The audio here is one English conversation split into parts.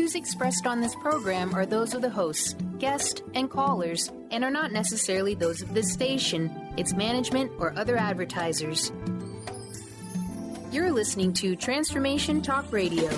views expressed on this program are those of the hosts, guests, and callers, and are not necessarily those of this station, its management, or other advertisers. You're listening to Transformation Talk Radio.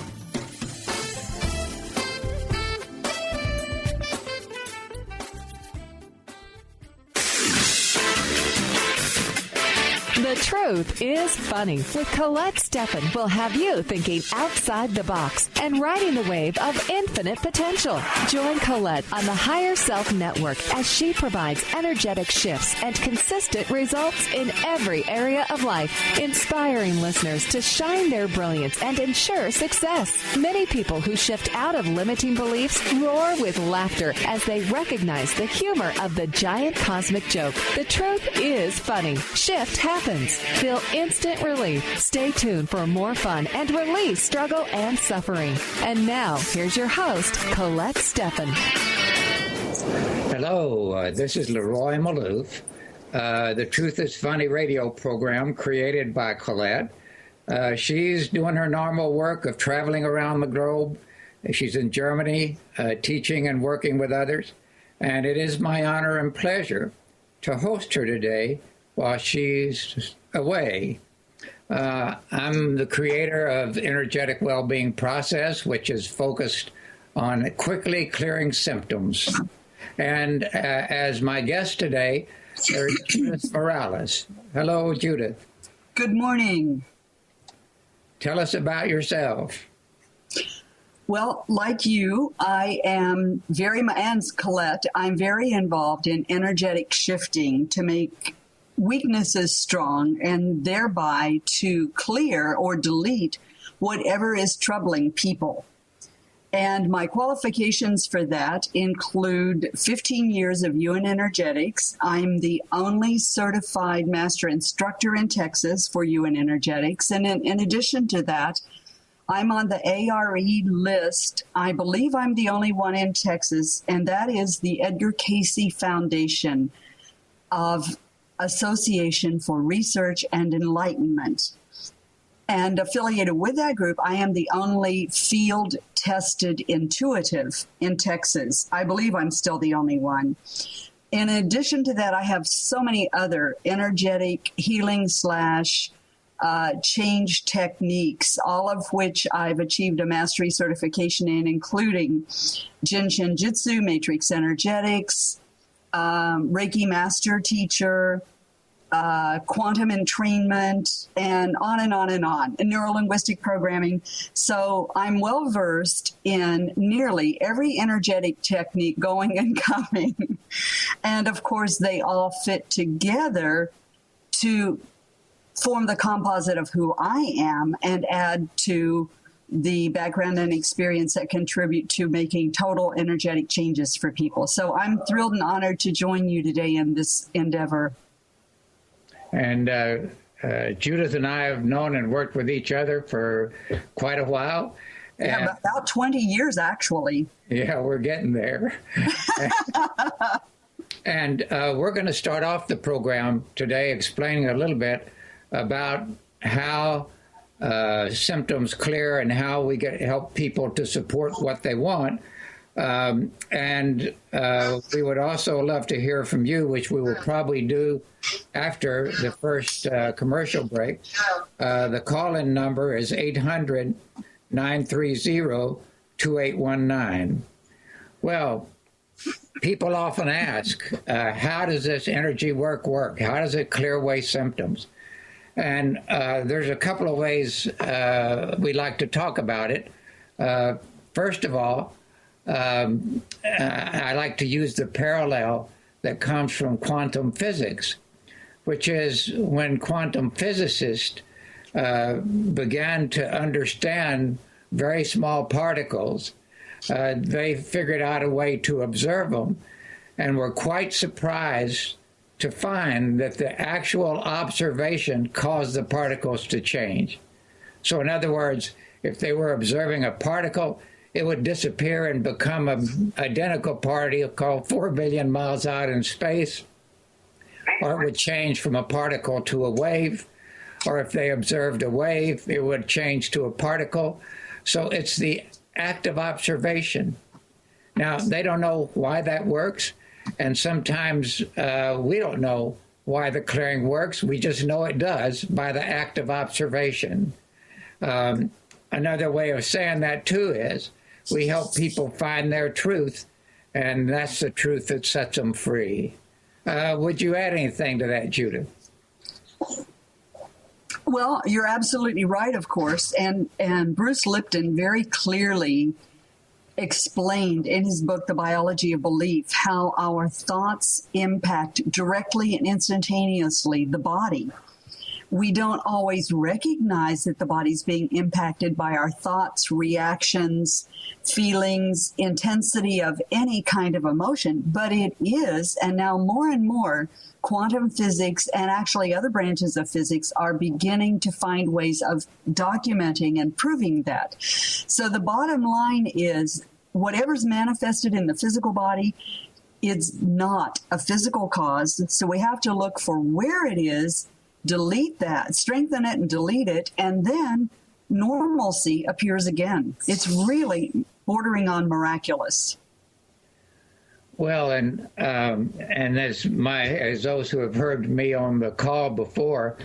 The Truth is Funny with Colette Stefan will have you thinking outside the box and riding the wave of infinite potential. Join Colette on the Higher Self Network as she provides energetic shifts and consistent results in every area of life, inspiring listeners to shine their brilliance and ensure success. Many people who shift out of limiting beliefs roar with laughter as they recognize the humor of the giant cosmic joke. The truth is funny. Shift happens. Feel instant relief. Stay tuned for more fun and release struggle and suffering. And now, here's your host, Colette Stefan. Hello, this is LeRoy Malouf. The Truth is Funny radio program created by Colette. She's doing her normal work of traveling around the globe. She's in Germany, teaching and working with others. And it is my honor and pleasure to host her today while she's away. I'm the creator of Energetic Wellbeing Process, which is focused on quickly clearing symptoms. And as my guest today, there's Judith Morales. Hello, Judith. Good morning. Tell us about yourself. Well, like you, I am and Colette, I'm very involved in energetic shifting to make weaknesses strong and thereby to clear or delete whatever is troubling people. And my qualifications for that include 15 years of UN Energetics. I'm the only certified master instructor in Texas for UN Energetics. And in addition to that, I'm on the ARE list. I believe I'm the only one in Texas, and that is the Edgar Cayce Foundation of Association for Research and Enlightenment. And affiliated with that group, I am the only field-tested intuitive in Texas. I believe I'm still the only one. In addition to that, I have so many other energetic healing / change techniques, all of which I've achieved a mastery certification in, including Jin Shin Jitsu, Matrix Energetics, Reiki Master Teacher, quantum entrainment, and on and on and on, and neuro-linguistic programming. So I'm well-versed in nearly every energetic technique going and coming. And of course, they all fit together to form the composite of who I am and add to the background and experience that contribute to making total energetic changes for people. So I'm thrilled and honored to join you today in this endeavor. And Judith and I have known and worked with each other for quite a while. Yeah, about 20 years, actually. Yeah, we're getting there. And we're going to start off the program today explaining a little bit about how symptoms clear and how we help people to support what they want. And we would also love to hear from you, which we will probably do after the first commercial break. The call-in number is 800-930-2819. Well, people often ask, how does this energy work? How does it clear away symptoms? And there's a couple of ways we like to talk about it. First of all, I like to use the parallel that comes from quantum physics, which is when quantum physicists began to understand very small particles, they figured out a way to observe them and were quite surprised to find that the actual observation caused the particles to change. So in other words, if they were observing a particle, it would disappear and become an identical particle 4 billion miles out in space, or it would change from a particle to a wave, or if they observed a wave, it would change to a particle. So it's the act of observation. Now, they don't know why that works, and sometimes we don't know why the clearing works. We just know it does by the act of observation. Another way of saying that, too, is we help people find their truth, and that's the truth that sets them free. Would you add anything to that, Judith? Well, you're absolutely right, of course. And Bruce Lipton very clearly explained in his book, The Biology of Belief, how our thoughts impact directly and instantaneously the body. We don't always recognize that the body's being impacted by our thoughts, reactions, feelings, intensity of any kind of emotion, but it is, and now more and more, quantum physics and actually other branches of physics are beginning to find ways of documenting and proving that. So the bottom line is whatever's manifested in the physical body is not a physical cause. So we have to look for where it is, delete that, strengthen it and delete it, and then normalcy appears again. It's really bordering on miraculous. Well, and as those who have heard me on the call before,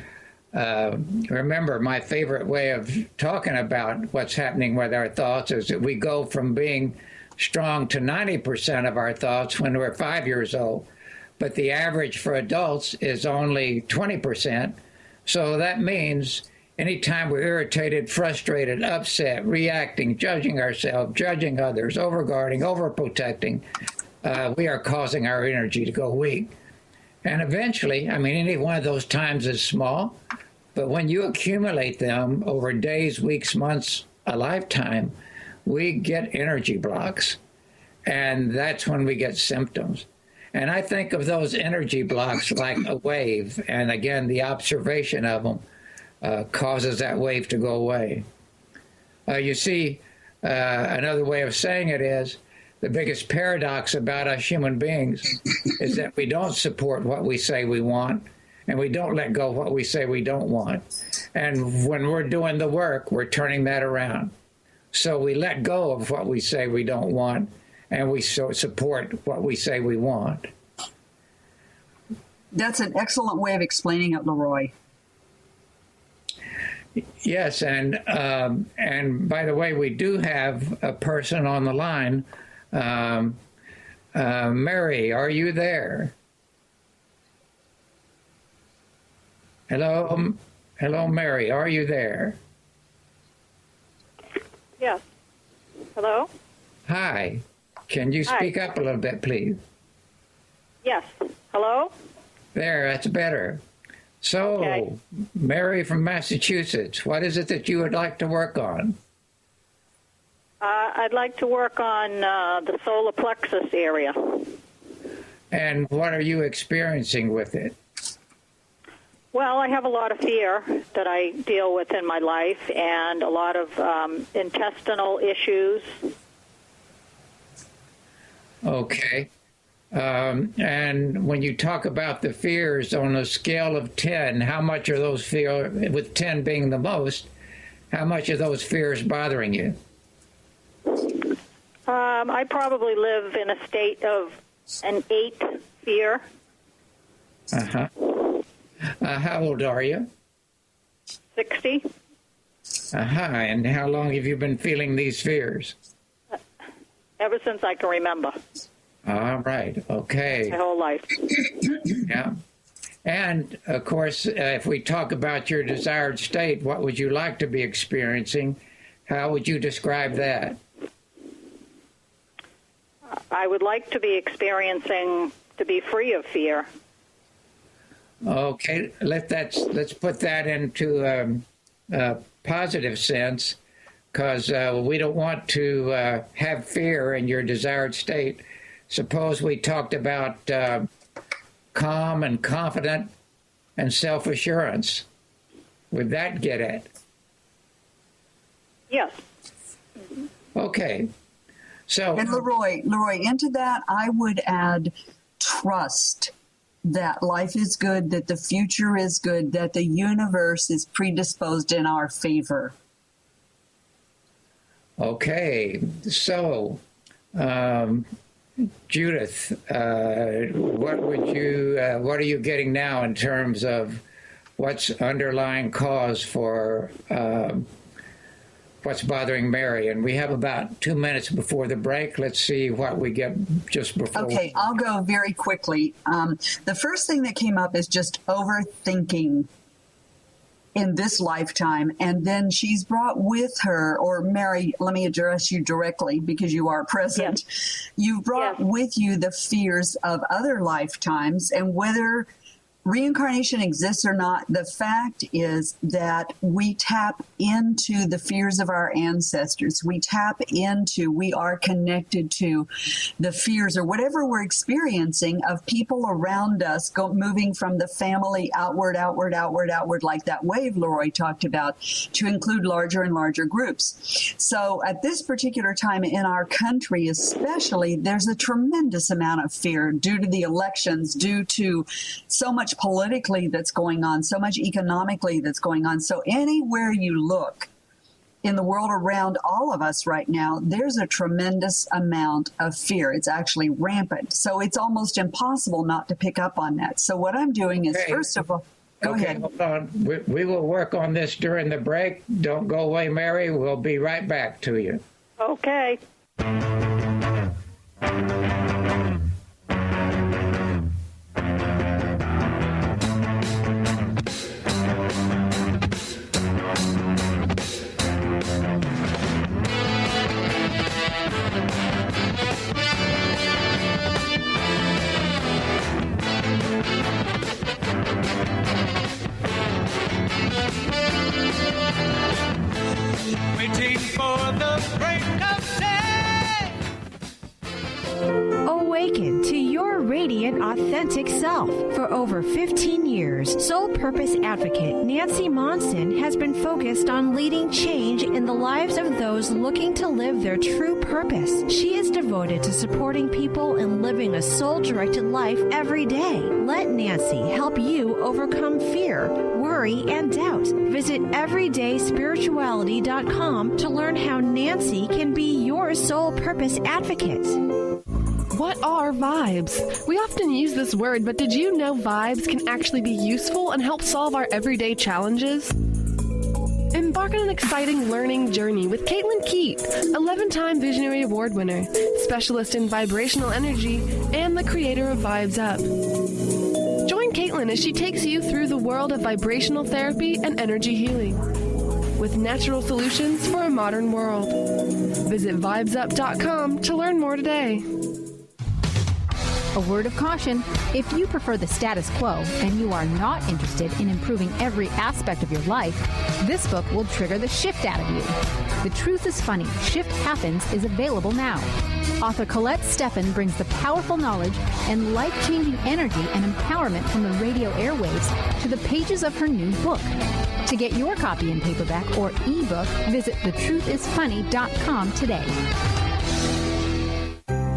remember my favorite way of talking about what's happening with our thoughts is that we go from being strong to 90% of our thoughts when we're 5 years old, but the average for adults is only 20%. So that means anytime we're irritated, frustrated, upset, reacting, judging ourselves, judging others, overguarding, overprotecting, we are causing our energy to go weak. And eventually, I mean, any one of those times is small, but when you accumulate them over days, weeks, months, a lifetime, we get energy blocks. And that's when we get symptoms. And I think of those energy blocks like a wave. And again, the observation of them causes that wave to go away. You see, another way of saying it is, the biggest paradox about us human beings is that we don't support what we say we want, and we don't let go of what we say we don't want. And when we're doing the work, we're turning that around. So we let go of what we say we don't want, and we support what we say we want. That's an excellent way of explaining it, LeRoy. Yes, and by the way, we do have a person on the line. Mary, are you there? Hello, Mary, are you there? Yes. Hello? Hi. Can you speak up a little bit, please? Yes. Hello? There, that's better. So, okay. Mary from Massachusetts, what is it that you would like to work on? I'd like to work on the solar plexus area. And what are you experiencing with it? Well, I have a lot of fear that I deal with in my life and a lot of intestinal issues. Okay. And when you talk about the fears on a scale of 10, how much are those fears, with 10 being the most, how much are those fears bothering you? I probably live in a state of an 8 fear. Uh-huh. How old are you? 60. Uh-huh. And how long have you been feeling these fears? Ever since I can remember. All right. Okay. My whole life. Yeah. And, of course, if we talk about your desired state, what would you like to be experiencing? How would you describe that? I would like to be experiencing, to be free of fear. Okay. Let's put that into a positive sense, because we don't want to have fear in your desired state. Suppose we talked about calm and confident and self-assurance. Would that get it? Yes. Okay. So, and LeRoy, into that, I would add trust that life is good, that the future is good, that the universe is predisposed in our favor. Okay, so Judith, what are you getting now in terms of what's underlying cause for what's bothering Mary? And we have about 2 minutes before the break. Let's see what we get just before. Okay, I'll go very quickly. The first thing that came up is just overthinking in this lifetime. And then she's brought with her, or Mary, let me address you directly because you are present. Yes. You've brought with you the fears of other lifetimes, and whether reincarnation exists or not, the fact is that we tap into the fears of our ancestors. We are connected to the fears or whatever we're experiencing of people around us moving from the family outward, like that wave LeRoy talked about, to include larger and larger groups. So at this particular time in our country especially, there's a tremendous amount of fear due to the elections, due to so much politically that's going on, so much economically that's going on. So anywhere you look in the world around all of us right now, there's a tremendous amount of fear. It's actually rampant. So it's almost impossible not to pick up on that. So what I'm doing is, first of all, go ahead. Hold on. We will work on this during the break. Don't go away, Mary. We'll be right back to you. Okay. Waiting for the break of day. Awaken to your radiant, authentic self. For over 15 years, Soul Purpose Advocate Nancy Monson has been focused on leading change in the lives of those looking to live their true purpose. She is devoted to supporting people and living a soul-directed life every day. Let Nancy help you overcome fear, worry, and doubt. Visit everydayspirituality.com to learn how Nancy can be your Soul Purpose Advocate. What are vibes? We often use this word, but did you know vibes can actually be useful and help solve our everyday challenges? Embark on an exciting learning journey with Caitlin Keat, 11-time Visionary Award winner, specialist in vibrational energy, and the creator of Vibes Up. Join Caitlin as she takes you through the world of vibrational therapy and energy healing, with natural solutions for a modern world. Visit vibesup.com to learn more today. A word of caution: if you prefer the status quo and you are not interested in improving every aspect of your life, this book will trigger the shift out of you. The Truth is Funny, Shift Happens is available now. Author Colette Stefan brings the powerful knowledge and life-changing energy and empowerment from the radio airwaves to the pages of her new book. To get your copy in paperback or ebook, visit thetruthisfunny.com today.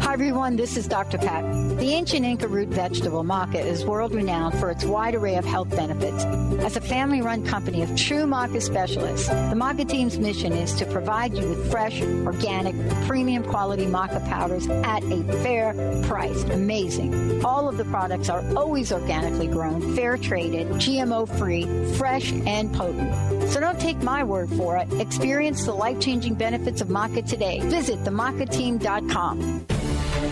Hi everyone, this is Dr. Pat. The ancient Inca root vegetable maca is world-renowned for its wide array of health benefits. As a family-run company of true maca specialists, the maca team's mission is to provide you with fresh, organic, premium quality maca powders at a fair price. Amazing. All of the products are always organically grown, fair-traded, GMO-free, fresh, and potent. So don't take my word for it. Experience the life-changing benefits of maca today. Visit themacateam.com.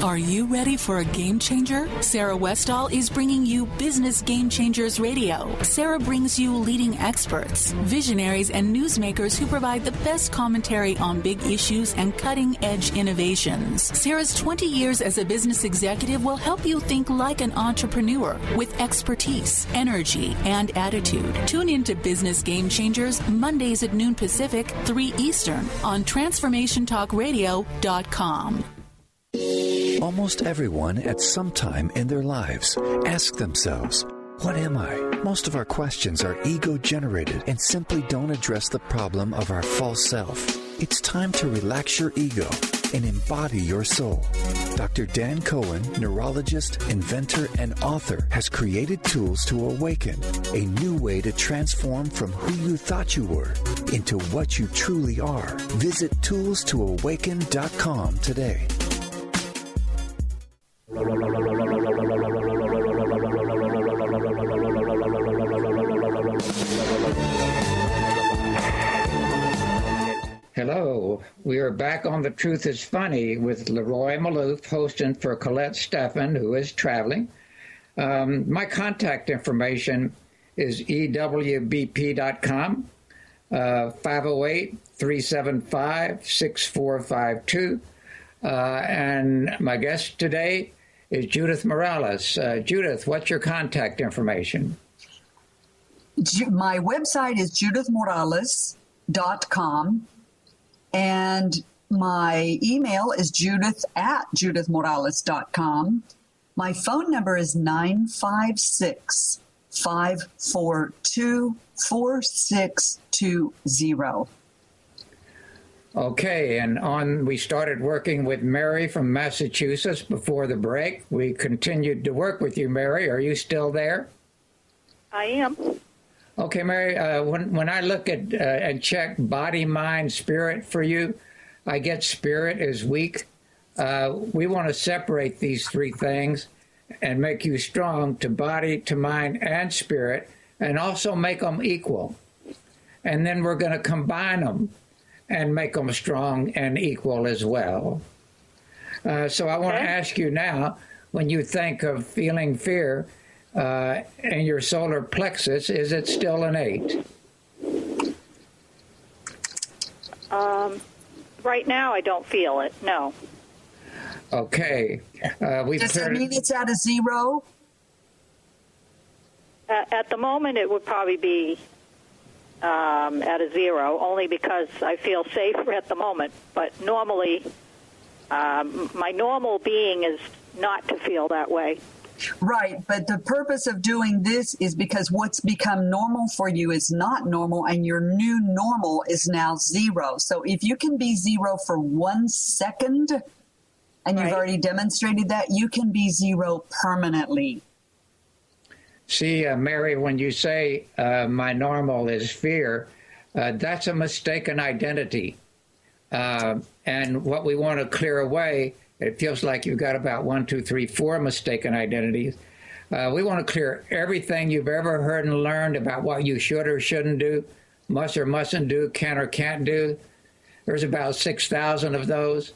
Are you ready for a game changer? Sarah Westall is bringing you Business Game Changers Radio. Sarah brings you leading experts, visionaries, and newsmakers who provide the best commentary on big issues and cutting-edge innovations. Sarah's 20 years as a business executive will help you think like an entrepreneur with expertise, energy, and attitude. Tune in to Business Game Changers Mondays at noon Pacific, 3 Eastern on TransformationTalkRadio.com. Almost everyone at some time in their lives ask themselves, what am I? Most of our questions are ego-generated and simply don't address the problem of our false self. It's time to relax your ego and embody your soul. Dr. Dan Cohen, neurologist, inventor, and author, has created tools to awaken a new way to transform from who you thought you were into what you truly are. Visit toolstoawaken.com today. Hello, we are back on The Truth is Funny with LeRoy Malouf, hosting for Colette Stefan, who is traveling. My contact information is ewbp.com, 508-375-6452. And my guest today is Judith Morales. Judith, what's your contact information? My website is judithmorales.com. And my email is judith@judithmorales.com. My phone number is 956-542-4620. Okay, and we started working with Mary from Massachusetts before the break. We continued to work with you, Mary. Are you still there? I am. Okay, Mary, when I look at and check body, mind, spirit for you, I get spirit is weak. We want to separate these three things and make you strong to body, to mind, and spirit, and also make them equal. And then we're going to combine them and make them strong and equal as well. So I want to ask you now, when you think of feeling fear, and your solar plexus, is it still an 8? Right now, I don't feel it, no. Okay. Does that mean it's at a 0? At the moment, it would probably be at a 0, only because I feel safer at the moment. But normally, my normal being is not to feel that way. Right, but the purpose of doing this is because what's become normal for you is not normal, and your new normal is now 0. So if you can be 0 for 1 second, and you've already demonstrated that, you can be 0 permanently. See, Mary, when you say my normal is fear, that's a mistaken identity. And what we want to clear away, it feels like you've got about 1, 2, 3, 4 mistaken identities. We want to clear everything you've ever heard and learned about what you should or shouldn't do, must or mustn't do, can or can't do. There's about 6,000 of those.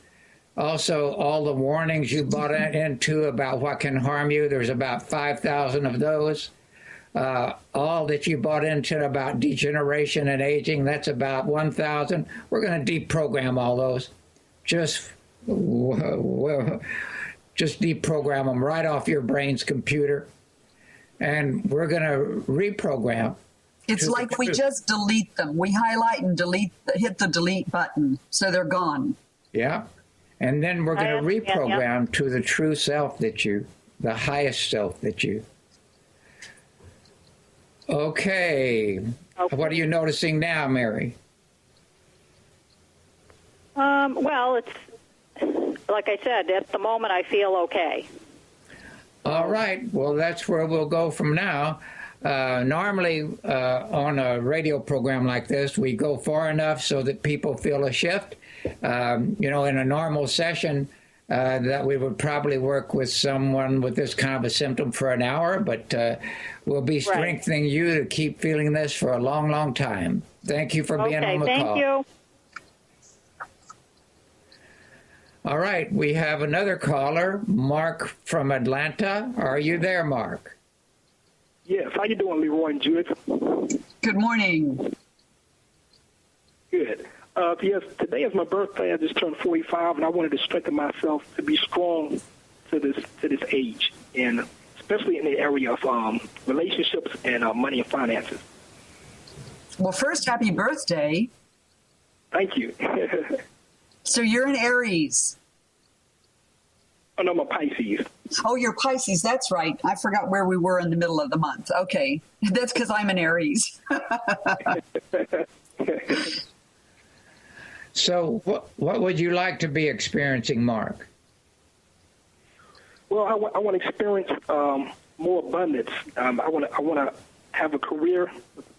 Also, all the warnings you bought into about what can harm you, there's about 5,000 of those. All that you bought into about degeneration and aging, that's about 1,000. We're going to deprogram all those. Just deprogram them right off your brain's computer, and we're going to reprogram. It's like we just delete them. We highlight and delete, hit the delete button, so they're gone. Yeah, and then we're going to reprogram to the true self that you, the highest self that you. Okay. What are you noticing now, Mary? Well, it's like I said, at the moment I feel okay. All right. Well, that's where we'll go from now. Normally, on a radio program like this, we go far enough so that people feel a shift. In a normal session, that we would probably work with someone with this kind of a symptom for an hour, but we'll be strengthening you to keep feeling this for a long, long time. Thank you for being on the call. Thank you. All right, we have another caller, Mark from Atlanta. Are you there, Mark? Yes. How you doing, LeRoy and Judith? Good morning. Good. Yes, today is my birthday. I just turned 45, and I wanted to strengthen myself to be strong to this age, and especially in the area of relationships and money and finances. Well, first, happy birthday. Thank you. So you're an Aries. Oh, no, I'm a Pisces. Oh, you're Pisces. That's right. I forgot where we were in the middle of the month. Okay. That's because I'm an Aries. So what would you like to be experiencing, Mark? Well, I want to experience more abundance. I want to have a career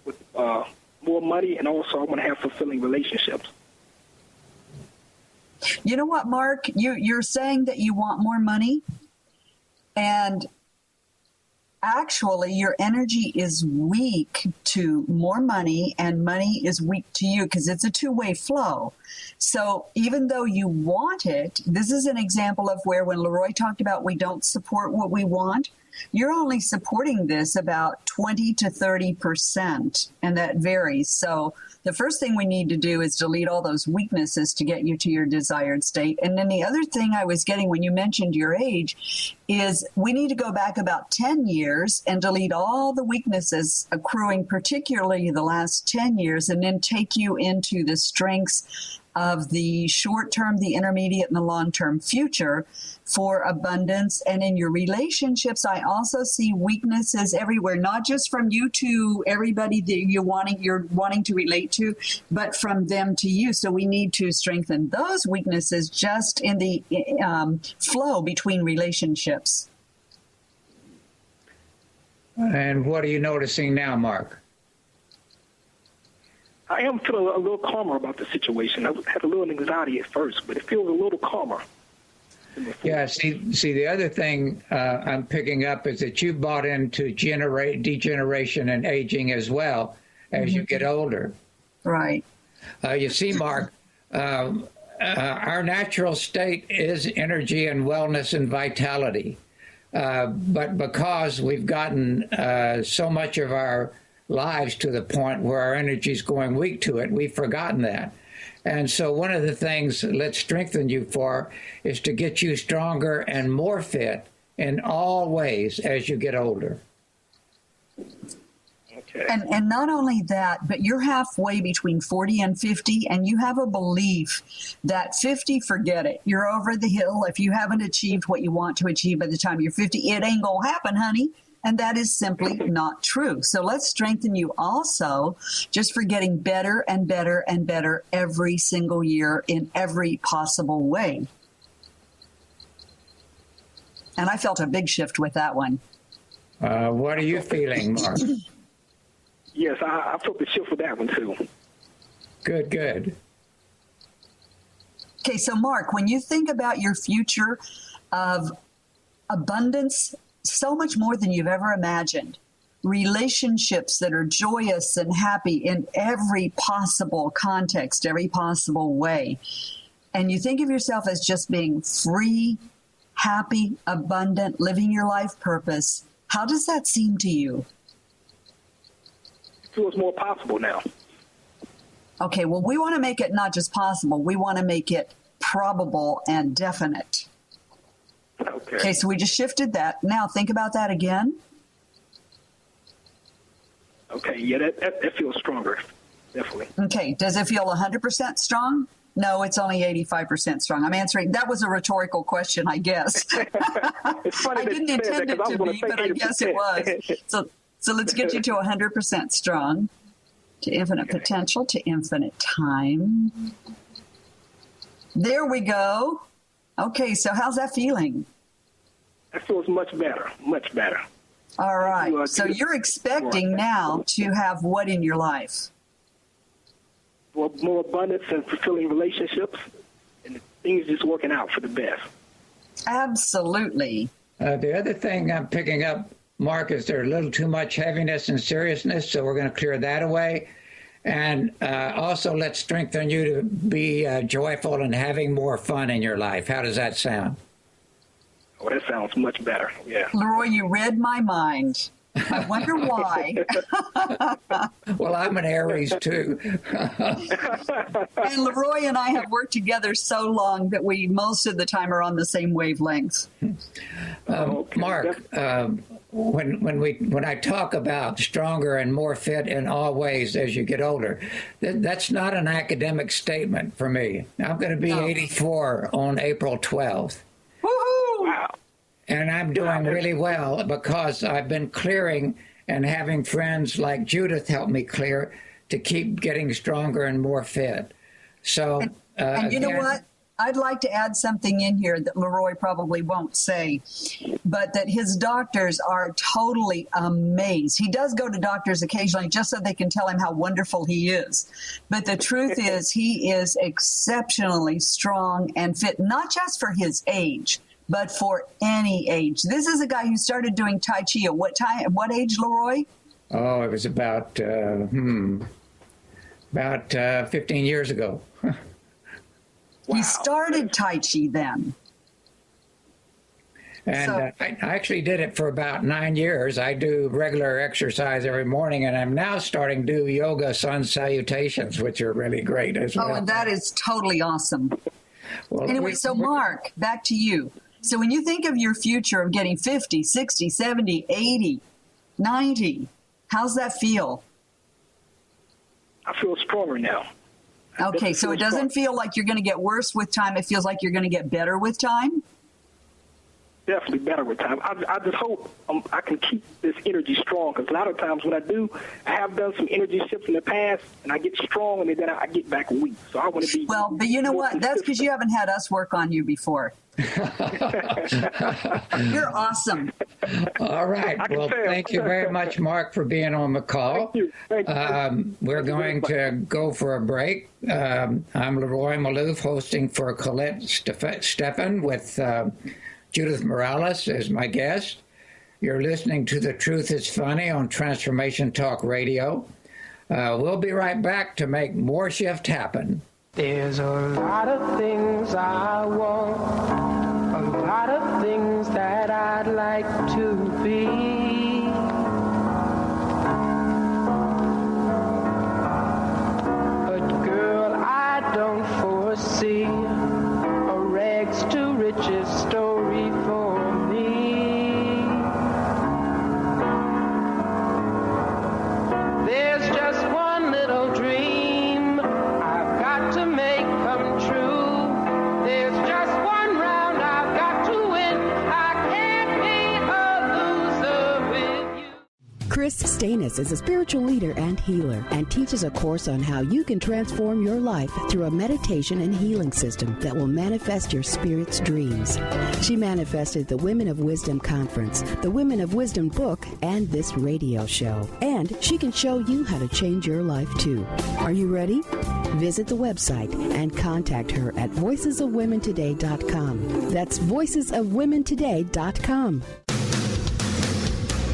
with more money, and also I want to have fulfilling relationships. You know what, Mark? You're saying that you want more money, and actually your energy is weak to more money, and money is weak to you because it's a two-way flow. So even though you want it, this is an example of where when LeRoy talked about we don't support what we want, you're only supporting this about 20 to 30%, and that varies. So the first thing we need to do is delete all those weaknesses to get you to your desired state. And then the other thing I was getting when you mentioned your age is we need to go back about 10 years and delete all the weaknesses accruing, particularly the last 10 years, and then take you into the strengths of the short term, the intermediate, and the long term future for abundance. And in your relationships, I also see weaknesses everywhere, not just from you to everybody that you're wanting to relate to, but from them to you. So we need to strengthen those weaknesses just in the flow between relationships. And what are you noticing now, Mark? I am feeling a little calmer about the situation. I had a little anxiety at first, but it feels a little calmer. Yeah, see, the other thing I'm picking up is that you bought into degeneration and aging as well as you get older. Right. You see, Mark, our natural state is energy and wellness and vitality. But because we've gotten so much of our lives to the point where our energy is going weak to it, we've forgotten that. And so one of the things let's strengthen you for is to get you stronger and more fit in all ways as you get older. Okay. And not only that, but you're halfway between 40 and 50, and you have a belief that 50, forget it. You're over the hill. If you haven't achieved what you want to achieve by the time you're 50, it ain't going to happen, honey. And that is simply not true. So let's strengthen you also just for getting better and better and better every single year in every possible way. And I felt a big shift with that one. What are you feeling, Mark? Yes, I felt the shift with that one, too. Good. Okay, so Mark, when you think about your future of abundance, so much more than you've ever imagined, relationships that are joyous and happy in every possible context, every possible way, and you think of yourself as just being free, happy, abundant, living your life purpose, how does that seem to you? It feels more possible now. Okay, well, we want to make it not just possible, we want to make it probable and definite. Okay, so we just shifted that. Now think about that again. Okay, yeah, that feels stronger, definitely. Okay, does it feel 100% strong? No, it's only 85% strong. I'm answering. That was a rhetorical question, I guess. It's funny I didn't intend it to be, but I guess it was. So let's get you to 100% strong, to infinite potential, to infinite time. There we go. Okay, so how's that feeling? That feels much better, much better. All right. So you're expecting now to have what in your life? Well, more abundance and fulfilling relationships, and things just working out for the best. Absolutely. The other thing I'm picking up, Mark, is there's a little too much heaviness and seriousness, so we're going to clear that away. And also, let's strengthen you to be joyful and having more fun in your life. How does that sound? Oh, that sounds much better, yeah. LeRoy, you read my mind. I wonder why. Well, I'm an Aries, too. And LeRoy and I have worked together so long that we most of the time are on the same wavelength. Mark, when I talk about stronger and more fit in all ways as you get older, that's not an academic statement for me. I'm going to be 84 on April 12th. Woohoo! Wow. And I'm doing really well because I've been clearing and having friends like Judith help me clear to keep getting stronger and more fit. So And you know what? I'd like to add something in here that LeRoy probably won't say, but that his doctors are totally amazed. He does go to doctors occasionally just so they can tell him how wonderful he is. But the truth is he is exceptionally strong and fit, not just for his age, but for any age. This is a guy who started doing Tai Chi at what age, LeRoy? Oh, it was about 15 years ago. Wow. He started Tai Chi then. And I actually did it for about 9 years. I do regular exercise every morning, and I'm now starting to do yoga sun salutations, which are really great as well. Oh, and that is totally awesome. Well, anyway, so Mark, back to you. So when you think of your future of getting 50, 60, 70, 80, 90, how's that feel? I feel stronger now. Okay, so it doesn't feel like you're going to get worse with time. It feels like you're going to get better with time? Definitely better with time. I just hope I can keep this energy strong, because a lot of times when I do, I have done some energy shifts in the past, and I get strong, and then I get back weak. So I want to be... Well, but you know what? That's because you haven't had us work on you before. You're awesome. All right. Well, thank you very much, Mark, for being on the call. Thank you. We're going to go for a break. I'm LeRoy Malouf, hosting for Colette Stefan with Judith Morales as my guest. You're listening to The Truth is Funny on Transformation Talk Radio. We'll be right back to make more shift happen. There's a lot of things I want, a lot of things that I'd like to be. But girl, I don't foresee a rags to riches story for me. There's just one little dream to make come true. There's just one round I've got to win. I can't be a loser with you. Chris Stanis is a spiritual leader and healer and teaches a course on how you can transform your life through a meditation and healing system that will manifest your spirit's dreams. She manifested the Women of Wisdom Conference, the Women of Wisdom book, and this radio show. And she can show you how to change your life too. Are you ready? Visit the website and contact her at voicesofwomentoday.com. That's voicesofwomentoday.com.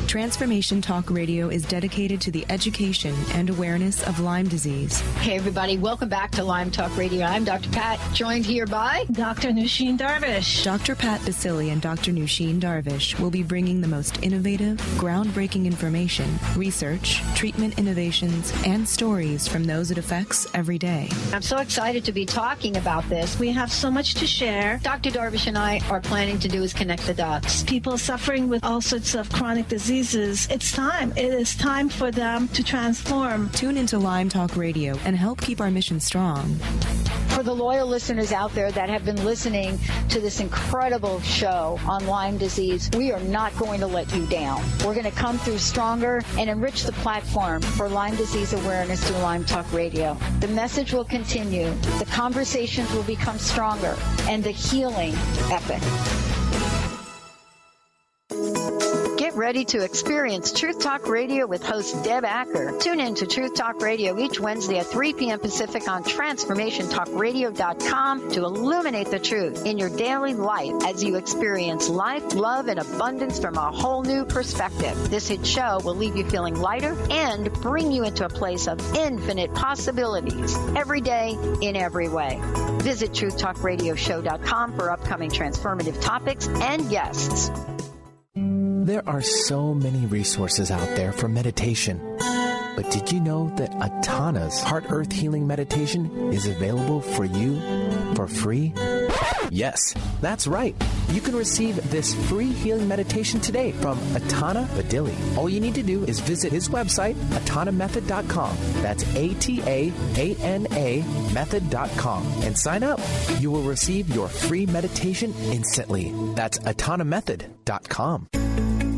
Transformation Talk Radio is dedicated to the education and awareness of Lyme disease. Hey, everybody. Welcome back to Lyme Talk Radio. I'm Dr. Pat, joined here by Dr. Nusheen Darvish. Dr. Pat Basili and Dr. Nusheen Darvish will be bringing the most innovative, groundbreaking information, research, treatment innovations, and stories from those it affects every day. I'm so excited to be talking about this. We have so much to share. Dr. Darvish and I are planning to do is connect the dots. People suffering with all sorts of chronic diseases. It's time. It is time for them to transform. Tune into Lyme Talk Radio and help keep our mission strong. For the loyal listeners out there that have been listening to this incredible show on Lyme disease, we are not going to let you down. We're going to come through stronger and enrich the platform for Lyme disease awareness through Lyme Talk Radio. The message will continue, the conversations will become stronger, and the healing epic. Get ready to experience Truth Talk Radio with host Deb Acker. Tune in to Truth Talk Radio each Wednesday at 3 p.m. Pacific on TransformationTalkRadio.com to illuminate the truth in your daily life as you experience life, love, and abundance from a whole new perspective. This hit show will leave you feeling lighter and bring you into a place of infinite possibilities every day in every way. Visit TruthTalkRadioshow.com for upcoming transformative topics and guests. There are so many resources out there for meditation. But did you know that Atana's Heart Earth Healing Meditation is available for you for free? Yes, that's right. You can receive this free healing meditation today from Atana Badili. All you need to do is visit his website, atanamethod.com. That's ATAANA method.com. And sign up. You will receive your free meditation instantly. That's atanamethod.com.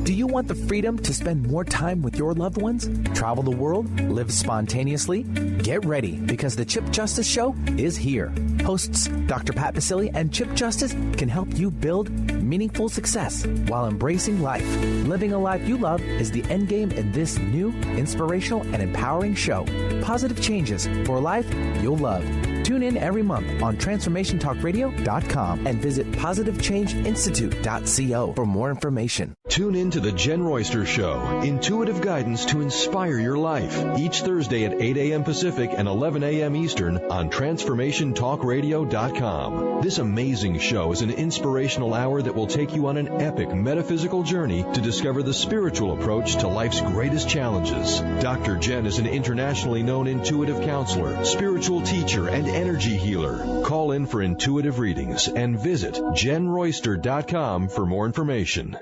Do you want the freedom to spend more time with your loved ones? Travel the world? Live spontaneously? Get ready, because the Chip Justice Show is here. Hosts Dr. Pat Basile and Chip Justice can help you build meaningful success while embracing life. Living a life you love is the end game in this new, inspirational, and empowering show. Positive changes for a life you'll love. Tune in every month on TransformationTalkRadio.com and visit PositiveChangeInstitute.co for more information. Tune in to the Jen Royster Show, intuitive guidance to inspire your life, each Thursday at 8 a.m. Pacific and 11 a.m. Eastern on TransformationTalkRadio.com. This amazing show is an inspirational hour that will take you on an epic metaphysical journey to discover the spiritual approach to life's greatest challenges. Dr. Jen is an internationally known intuitive counselor, spiritual teacher, and energy healer. Call in for intuitive readings and visit JenRoyster.com for more information.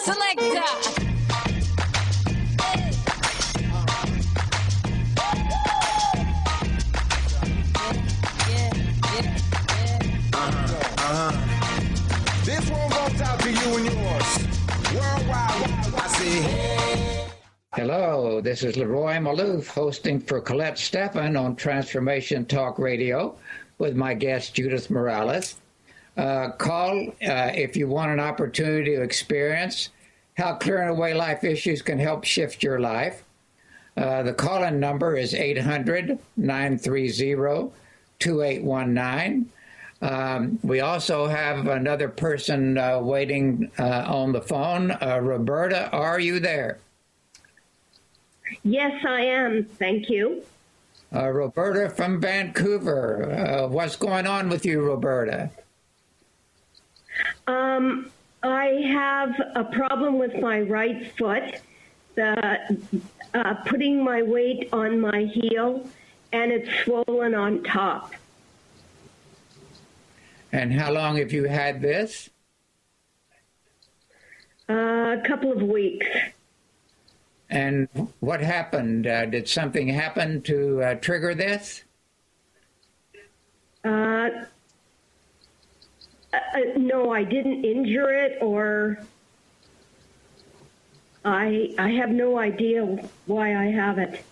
Selector. This one goes out to you and yours. Worldwide, I say. Hello, this is LeRoy Malouf hosting for Colette Stefan on Transformation Talk Radio with my guest Judith Morales. Call if you want an opportunity to experience how clearing away life issues can help shift your life. The call-in number is 800-930-2819. We also have another person waiting on the phone. Roberta, are you there? Yes, I am. Thank you. Roberta from Vancouver. What's going on with you, Roberta? I have a problem with my right foot, putting my weight on my heel, and it's swollen on top. And how long have you had this? A couple of weeks. And what happened? Did something happen to trigger this? No, I didn't injure it, or I have no idea why I have it.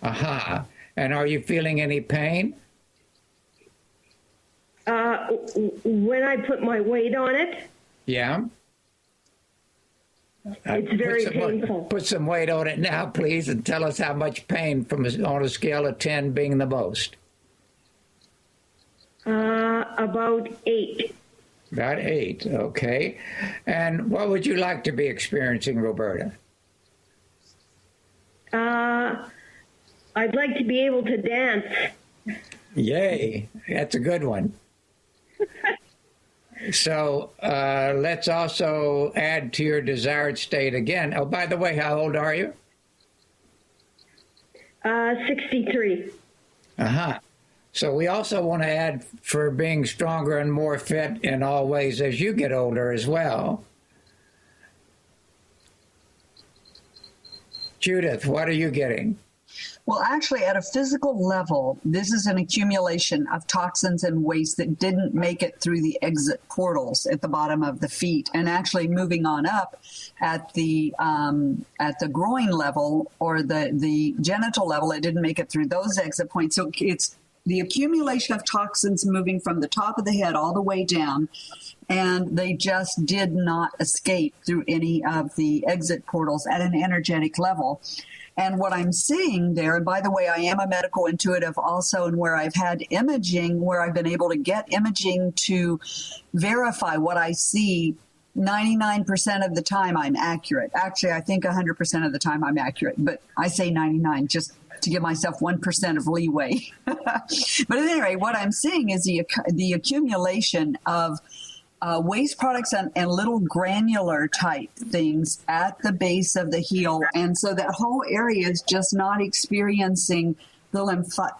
Aha. And are you feeling any pain? When I put my weight on it? Yeah. It's very painful. Put some weight on it now, please, and tell us how much pain on a scale of 10 being the most. About 8. About 8, okay. And what would you like to be experiencing, Roberta? I'd like to be able to dance. Yay, that's a good one. So let's also add to your desired state again. Oh, by the way, how old are you? 63. Uh-huh. So we also want to add for being stronger and more fit in all ways as you get older as well. Judith, what are you getting? Well, actually, at a physical level, this is an accumulation of toxins and waste that didn't make it through the exit portals at the bottom of the feet, and actually moving on up at the groin level or the genital level, it didn't make it through those exit points. So it's the accumulation of toxins moving from the top of the head all the way down, and they just did not escape through any of the exit portals at an energetic level. And what I'm seeing there, and by the way, I am a medical intuitive also, and where I've had imaging, where I've been able to get imaging to verify what I see, 99% of the time I'm accurate. Actually, I think 100% of the time I'm accurate, but I say 99 just to give myself 1% of leeway. But anyway, what I'm seeing is the accumulation of waste products and little granular type things at the base of the heel. And so that whole area is just not experiencing the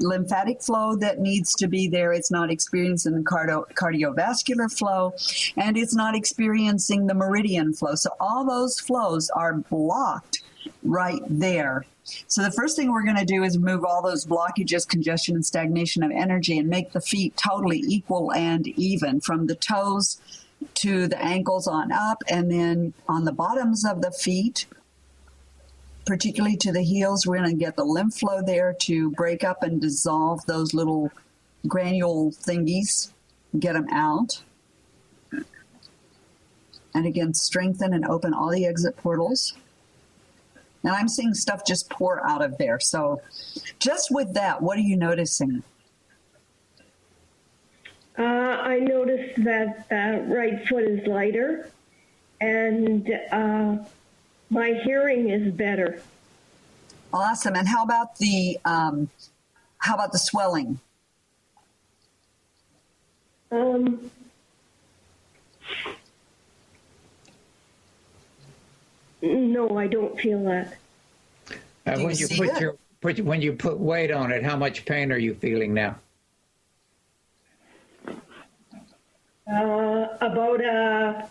lymphatic flow that needs to be there. It's not experiencing the cardiovascular flow, and it's not experiencing the meridian flow. So all those flows are blocked right there. So the first thing we're going to do is remove all those blockages, congestion, and stagnation of energy and make the feet totally equal and even from the toes to the ankles on up, and then on the bottoms of the feet, particularly to the heels, we're going to get the lymph flow there to break up and dissolve those little granule thingies, get them out. And again, strengthen and open all the exit portals. And I'm seeing stuff just pour out of there. So just with that, what are you noticing? I noticed that right foot is lighter, and my hearing is better. Awesome. And how about the swelling? No, I don't feel that. When you put weight on it, how much pain are you feeling now? About a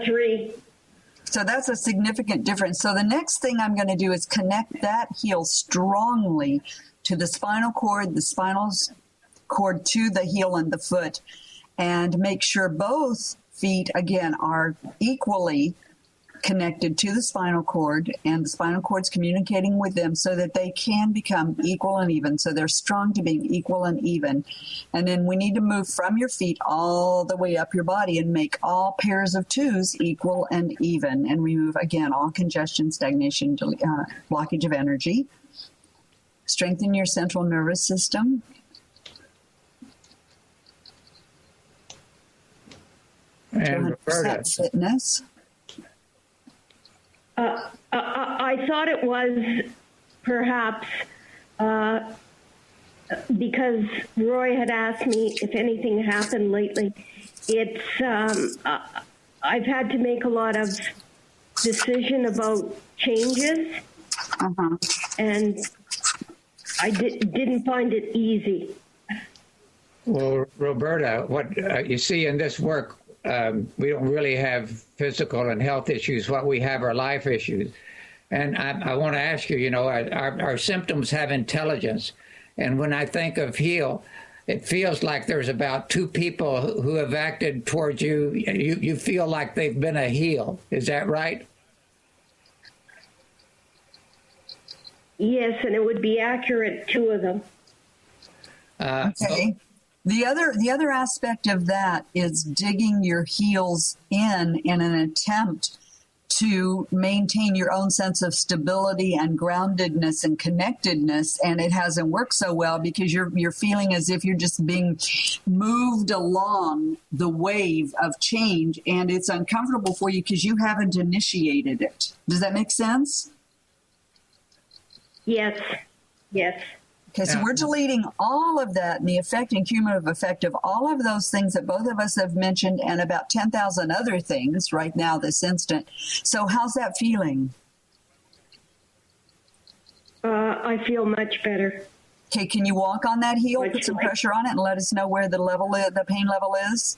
3. So that's a significant difference. So the next thing I'm going to do is connect that heel strongly to the spinal cord to the heel and the foot, and make sure both feet, again, are equally connected to the spinal cord, and the spinal cord's communicating with them so that they can become equal and even. So they're strong to being equal and even. And then we need to move from your feet all the way up your body and make all pairs of twos equal and even, and remove, again, all congestion, stagnation, blockage of energy. Strengthen your central nervous system. And Roberta. Fitness. I thought it was perhaps because Roy had asked me if anything happened lately. It's I've had to make a lot of decision about changes, and I didn't find it easy. Well, Roberta, what you see in this work, we don't really have physical and health issues. What we have are life issues. And I want to ask you, our symptoms have intelligence. And when I think of heal, it feels like there's about 2 people who have acted towards you. You feel like they've been a heal. Is that right? Yes, and it would be accurate, 2 of them. Okay. The other aspect of that is digging your heels in an attempt to maintain your own sense of stability and groundedness and connectedness, and it hasn't worked so well because you're feeling as if you're just being moved along the wave of change, and it's uncomfortable for you because you haven't initiated it. Does that make sense? Yes. Okay, so we're deleting all of that and the effect and cumulative effect of all of those things that both of us have mentioned and about 10,000 other things right now, this instant. So how's that feeling? I feel much better. Okay, can you walk on that heel, put some pressure on it, and let us know where the pain level is?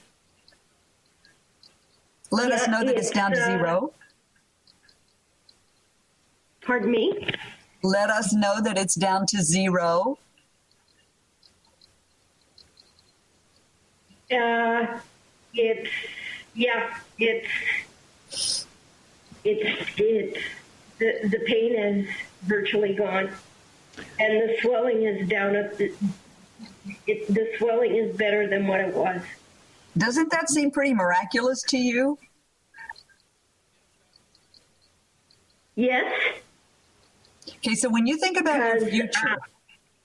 Let us know that it's down to 0. Pardon me? Let us know that it's down to 0. The pain is virtually gone, and the swelling is down. The swelling is better than what it was. Doesn't that seem pretty miraculous to you? Yes. Okay, so when you think about your future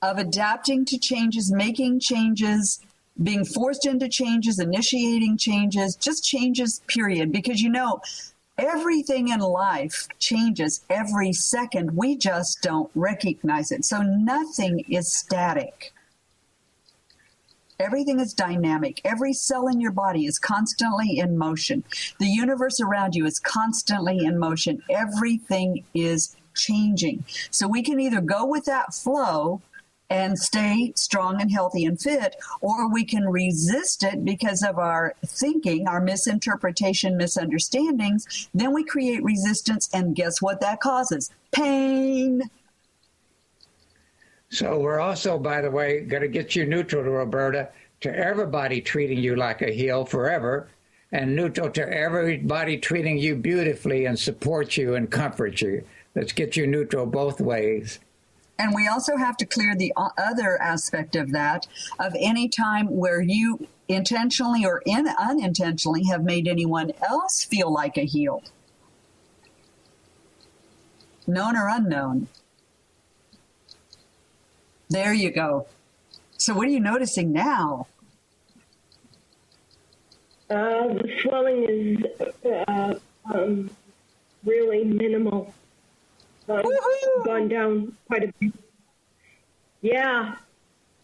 of adapting to changes, making changes, being forced into changes, initiating changes, just changes, period, because everything in life changes every second. We just don't recognize it. So nothing is static. Everything is dynamic. Every cell in your body is constantly in motion. The universe around you is constantly in motion. Everything is changing. So we can either go with that flow and stay strong and healthy and fit, or we can resist it because of our thinking, our misinterpretation, misunderstandings. Then we create resistance, and guess what that causes? Pain. So we're also, by the way, going to get you neutral, Roberta, to everybody treating you like a heel forever, and neutral to everybody treating you beautifully and support you and comfort you. Let's get you neutral both ways. And we also have to clear the other aspect of that, of any time where you intentionally or unintentionally have made anyone else feel like a heel. Known or unknown. There you go. So what are you noticing now? The swelling is really minimal. Gone down quite a bit. Yeah,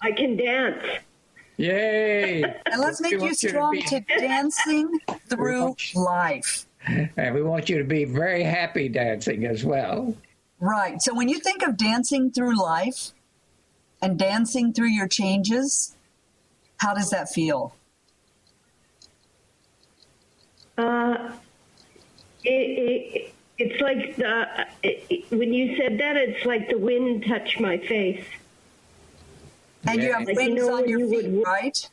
I can dance. Yay! And let's make you strong to dancing through life. And we want you to be very happy dancing as well. Right. So when you think of dancing through life and dancing through your changes, how does that feel? It's like when you said that, it's like the wind touched my face. And you have wings on your feet, right?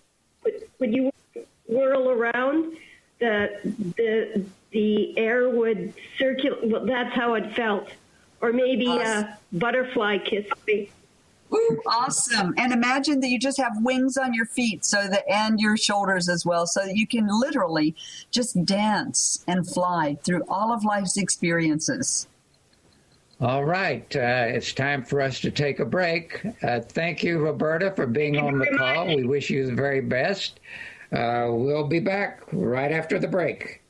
When you whirl around, the air would circulate. Well, that's how it felt. Or maybe a butterfly kissed me. Ooh, awesome. And imagine that you just have wings on your feet and your shoulders as well, so that you can literally just dance and fly through all of life's experiences. All right. It's time for us to take a break. Thank you, Roberta, for being on the call. We wish you the very best. We'll be back right after the break.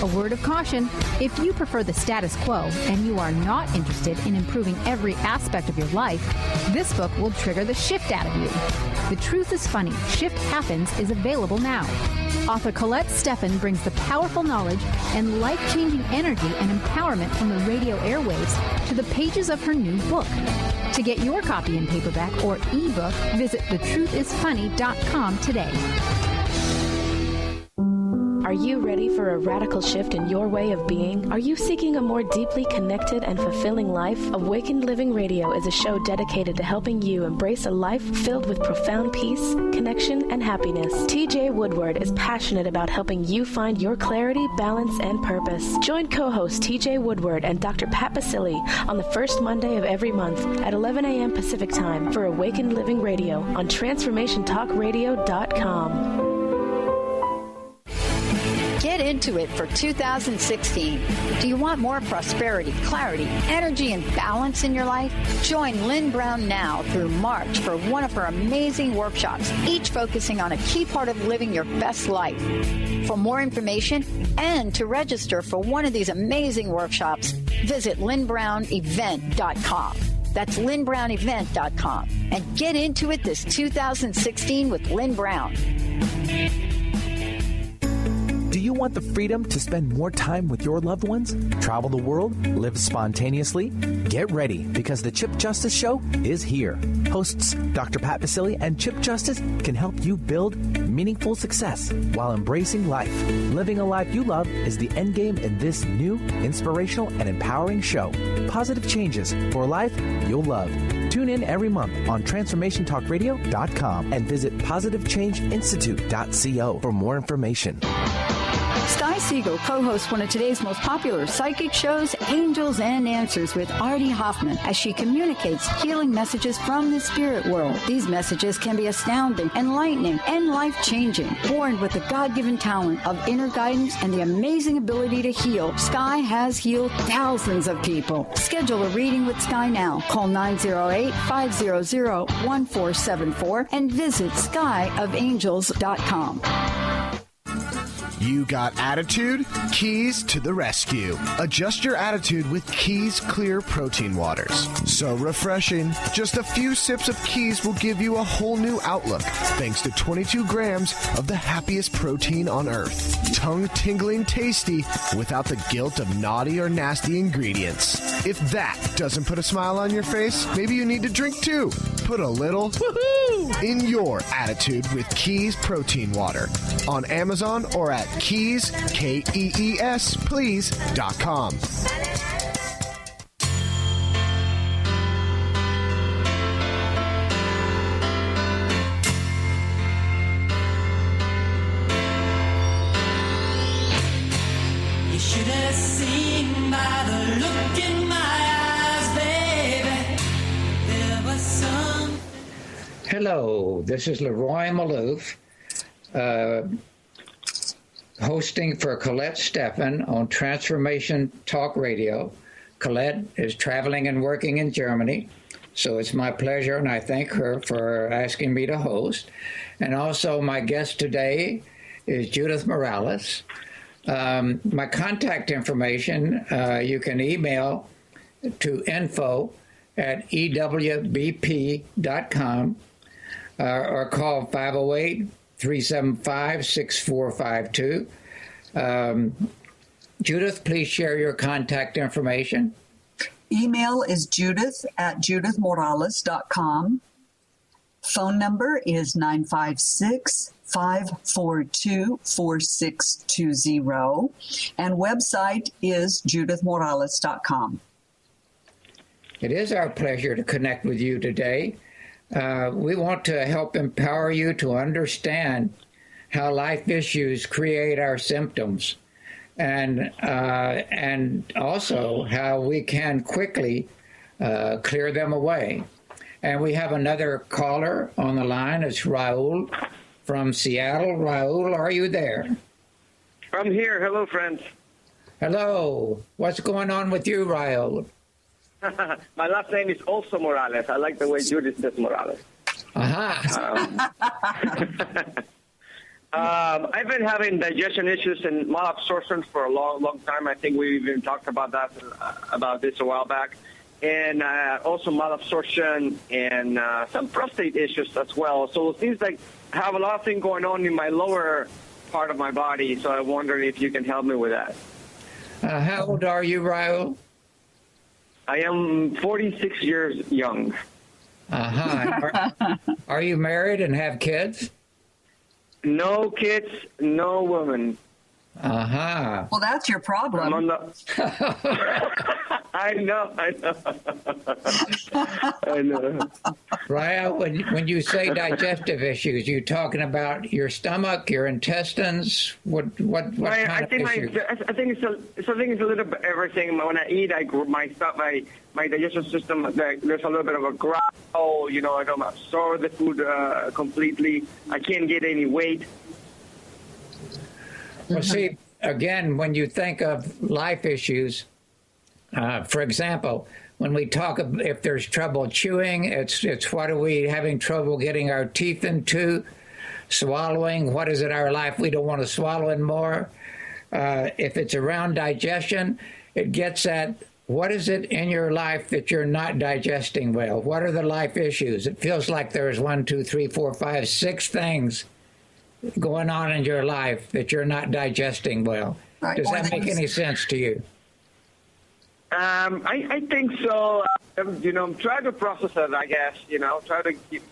A word of caution, if you prefer the status quo and you are not interested in improving every aspect of your life, this book will trigger the shift out of you. The Truth is Funny, Shift Happens is available now. Author Colette Stefan brings the powerful knowledge and life-changing energy and empowerment from the radio airwaves to the pages of her new book. To get your copy in paperback or ebook, visit thetruthisfunny.com today. Are you ready for a radical shift in your way of being? Are you seeking a more deeply connected and fulfilling life? Awakened Living Radio is a show dedicated to helping you embrace a life filled with profound peace, connection, and happiness. TJ Woodward is passionate about helping you find your clarity, balance, and purpose. Join co-host TJ Woodward and Dr. Pat Basili on the first Monday of every month at 11 a.m. Pacific Time for Awakened Living Radio on TransformationTalkRadio.com. Get into it for 2016. Do you want more prosperity, clarity, energy, and balance in your life? Join Lynn Brown now through March for one of her amazing workshops, each focusing on a key part of living your best life. For more information and to register for one of these amazing workshops, visit lynnbrownevent.com. That's lynnbrownevent.com. And get into it this 2016 with Lynn Brown. Do you want the freedom to spend more time with your loved ones? Travel the world? Live spontaneously? Get ready, because the Chip Justice Show is here. Hosts Dr. Pat Basili and Chip Justice can help you build meaningful success while embracing life. Living a life you love is the end game in this new, inspirational, and empowering show. Positive changes for a life you'll love. Tune in every month on TransformationTalkRadio.com and visit PositiveChangeInstitute.co for more information. Sky Siegel co-hosts one of today's most popular psychic shows, Angels and Answers, with Artie Hoffman, as she communicates healing messages from the spirit world. These messages can be astounding, enlightening, and life-changing. Born with the God-given talent of inner guidance and the amazing ability to heal, Sky has healed thousands of people. Schedule a reading with Sky now. Call 908-500-1474 and visit skyofangels.com. You got attitude? Keys to the rescue. Adjust your attitude with Keys Clear Protein Waters. So refreshing. Just a few sips of Keys will give you a whole new outlook, thanks to 22 grams of the happiest protein on earth. Tongue-tingling tasty without the guilt of naughty or nasty ingredients. If that doesn't put a smile on your face, maybe you need to drink too. Put a little woohoo in your attitude with Keys Protein Water on Amazon or at Keys, Kees, please.com. You should have seen by the look in my eyes, baby. There was some. Hello, this is LeRoy Malouf, hosting for Colette Stefan on Transformation Talk Radio. Colette is traveling and working in Germany, so it's my pleasure, and I thank her for asking me to host. And also my guest today is Judith Morales. My contact information, you can email to info@ewbp.com or call 508-375-6452. Judith, please share your contact information. Email is judith@judithmorales.com. Phone number is 956-542-4620. And website is judithmorales.com. It is our pleasure to connect with you today. We want to help empower you to understand how life issues create our symptoms, and also how we can quickly clear them away. And we have another caller on the line. It's Raul from Seattle. Raul, are you there? I'm here. Hello, friends. Hello. What's going on with you, Raul? My last name is also Morales. I like the way Judith says Morales. I've been having digestion issues and malabsorption for a long, long time. I think we even talked about this a while back. And also malabsorption and some prostate issues as well. So it seems like I have a lot of things going on in my lower part of my body. So I wonder if you can help me with that. How old are you, Raul? I am 46 years young. Are you married and have kids? No kids, no woman. Well, that's your problem. I know. Raul, when you say digestive issues, you talking about your stomach, your intestines? What kind of issues? I think it's a little bit everything. When I eat, my digestion system, there's a little bit of a growl. You know, I don't absorb the food completely. I can't get any weight. Well, see, again, when you think of life issues, for example, when we talk if there's trouble chewing, it's what are we having trouble getting our teeth into, swallowing, what is it in our life we don't want to swallow anymore. If it's around digestion, it gets at what is it in your life that you're not digesting well? What are the life issues? It feels like there's 1, 2, 3, 4, 5, 6 things going on in your life that you're not digesting well. Right. Does that make any sense to you? I think so. I'm trying to process it, I guess, try to keep,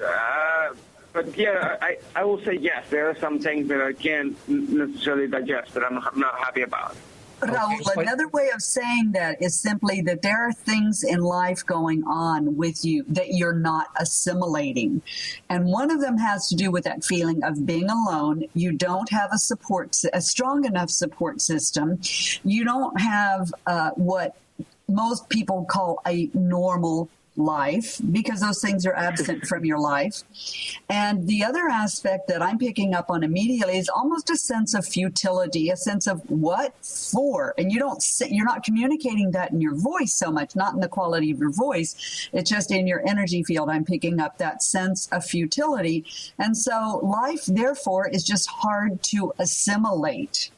but yeah, I will say yes, there are some things that I can't necessarily digest that I'm not happy about. Raul, another way of saying that is simply that there are things in life going on with you that you're not assimilating. And one of them has to do with that feeling of being alone. You don't have a strong enough support system. You don't have what most people call a normal life, because those things are absent from your life. And the other aspect that I'm picking up on immediately is almost a sense of futility, a sense of what for? And you're not communicating that in your voice so much, not in the quality of your voice. It's just in your energy field. I'm picking up that sense of futility. And so life, therefore, is just hard to assimilate.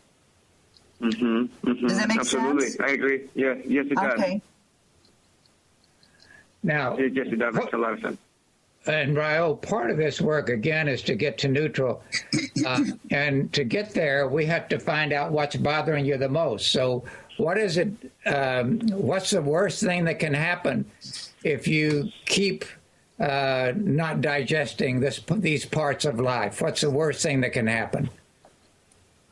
Does that make Absolutely. sense? I agree. Yes, it does. Okay. Now, Yes, it does. Makes a lot of sense. And Raul, part of this work, again, is to get to neutral. And to get there, we have to find out what's bothering you the most. So what is it, what's the worst thing that can happen if you keep not digesting these parts of life? What's the worst thing that can happen?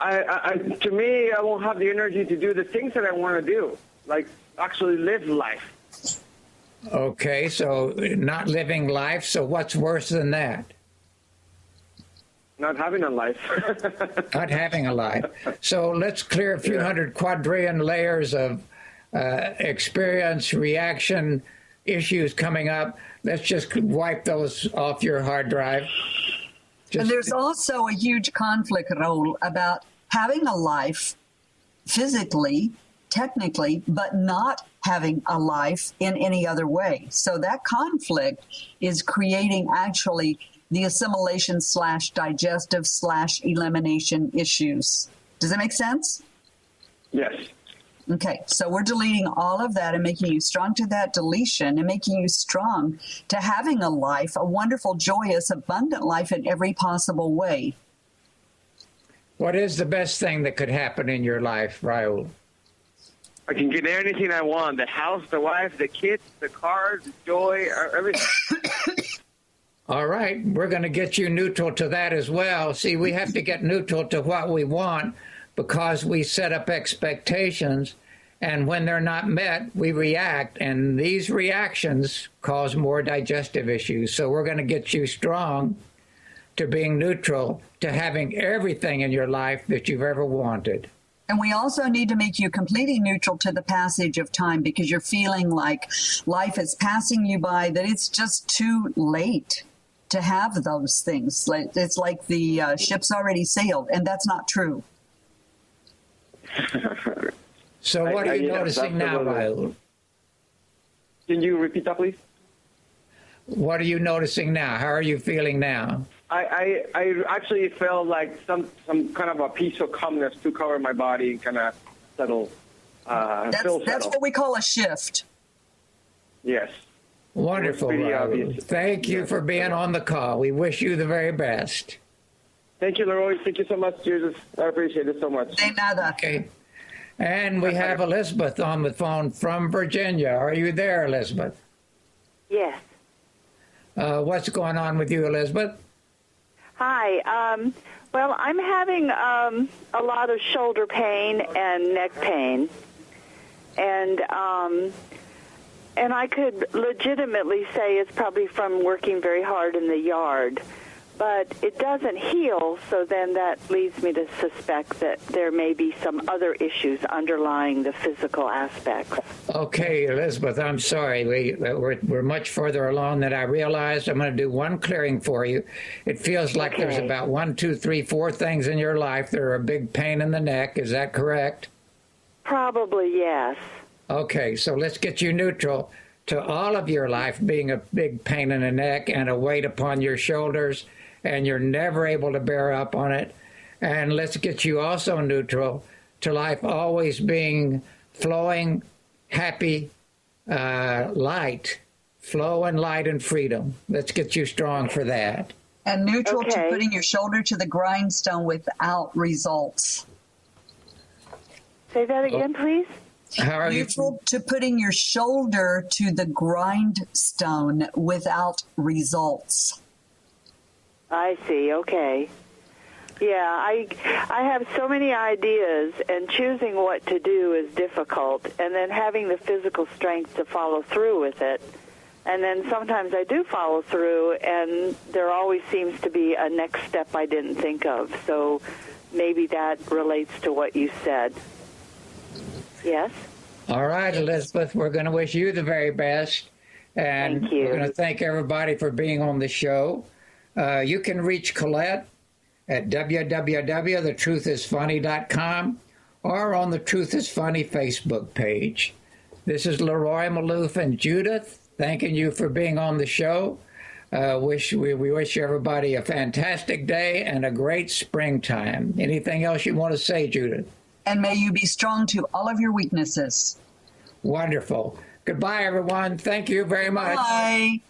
To me, I won't have the energy to do the things that I want to do, like actually live life. Okay, so not living life. So what's worse than that? Not having a life. Not having a life. So let's clear a few hundred quadrillion layers of experience, reaction, issues coming up. Let's just wipe those off your hard drive. And there's also a huge conflict, Raul, about having a life physically, technically, but not having a life in any other way. So that conflict is creating actually the assimilation / digestive / elimination issues. Does that make sense? Yes. Okay, so we're deleting all of that and making you strong to that deletion and making you strong to having a life, a wonderful, joyous, abundant life in every possible way. What is the best thing that could happen in your life, Raul? I can get anything I want: the house, the wife, the kids, the cars, the joy, everything. All right, we're going to get you neutral to that as well. See, we have to get neutral to what we want because we set up expectations, and when they're not met, we react, and these reactions cause more digestive issues. So we're going to get you strong to being neutral, to having everything in your life that you've ever wanted. And we also need to make you completely neutral to the passage of time because you're feeling like life is passing you by, that it's just too late to have those things. It's like the ship's already sailed, and that's not true. So what are you noticing now, Raul? Can you repeat that, please? What are you noticing now? How are you feeling now? I actually felt like some kind of a peace of calmness to cover my body and kind of settle. That's what we call a shift. Yes. Wonderful, Raul. Thank you for being on the call. We wish you the very best. Thank you, LeRoy. Thank you so much, Jesus. I appreciate it so much. De nada. Okay. And we have Elizabeth on the phone from Virginia. Are you there, Elizabeth? Yes. What's going on with you, Elizabeth? Hi. Well, I'm having a lot of shoulder pain and neck pain, and I could legitimately say it's probably from working very hard in the yard, but it doesn't heal. So then that leads me to suspect that there may be some other issues underlying the physical aspects. Okay, Elizabeth, I'm sorry. We're much further along than I realized. I'm going to do one clearing for you. It feels like there's about 1, 2, 3, 4 things in your life that are a big pain in the neck. Is that correct? Probably, yes. Okay, so let's get you neutral to all of your life being a big pain in the neck and a weight upon your shoulders, and you're never able to bear up on it. And let's get you also neutral to life always being flowing, happy, light, flow and light and freedom. Let's get you strong for that. And neutral to putting your shoulder to the grindstone without results. Say that again, please. How are neutral to putting your shoulder to the grindstone without results. I see. Okay. Yeah, I have so many ideas, and choosing what to do is difficult, and then having the physical strength to follow through with it. And then sometimes I do follow through, and there always seems to be a next step I didn't think of. So maybe that relates to what you said. Yes? All right, Elizabeth, we're going to wish you the very best. And thank you. We're going to thank everybody for being on the show. You can reach Colette at www.thetruthисfunny.com or on the Truth is Funny Facebook page. This is LeRoy Malouf and Judith thanking you for being on the show. We wish everybody a fantastic day and a great springtime. Anything else you want to say, Judith? and may you be strong to all of your weaknesses. Wonderful. Goodbye, everyone. Thank you very much. Bye.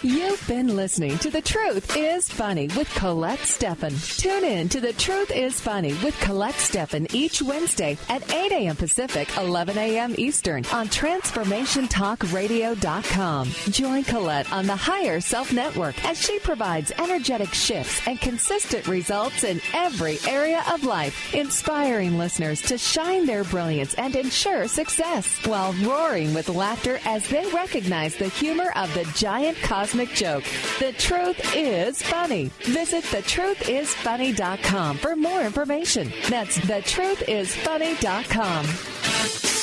You've been listening to The Truth is Funny with Colette Stefan. Tune in to The Truth is Funny with Colette Stefan each Wednesday at 8 a.m. Pacific, 11 a.m. Eastern on TransformationTalkRadio.com. Join Colette on the Higher Self Network as she provides energetic shifts and consistent results in every area of life, inspiring listeners to shine their brilliance and ensure success while roaring with laughter as they recognize the humor of the giant cosmic joke. The Truth is Funny. Visit thetruthisfunny.com for more information. That's thetruthisfunny.com.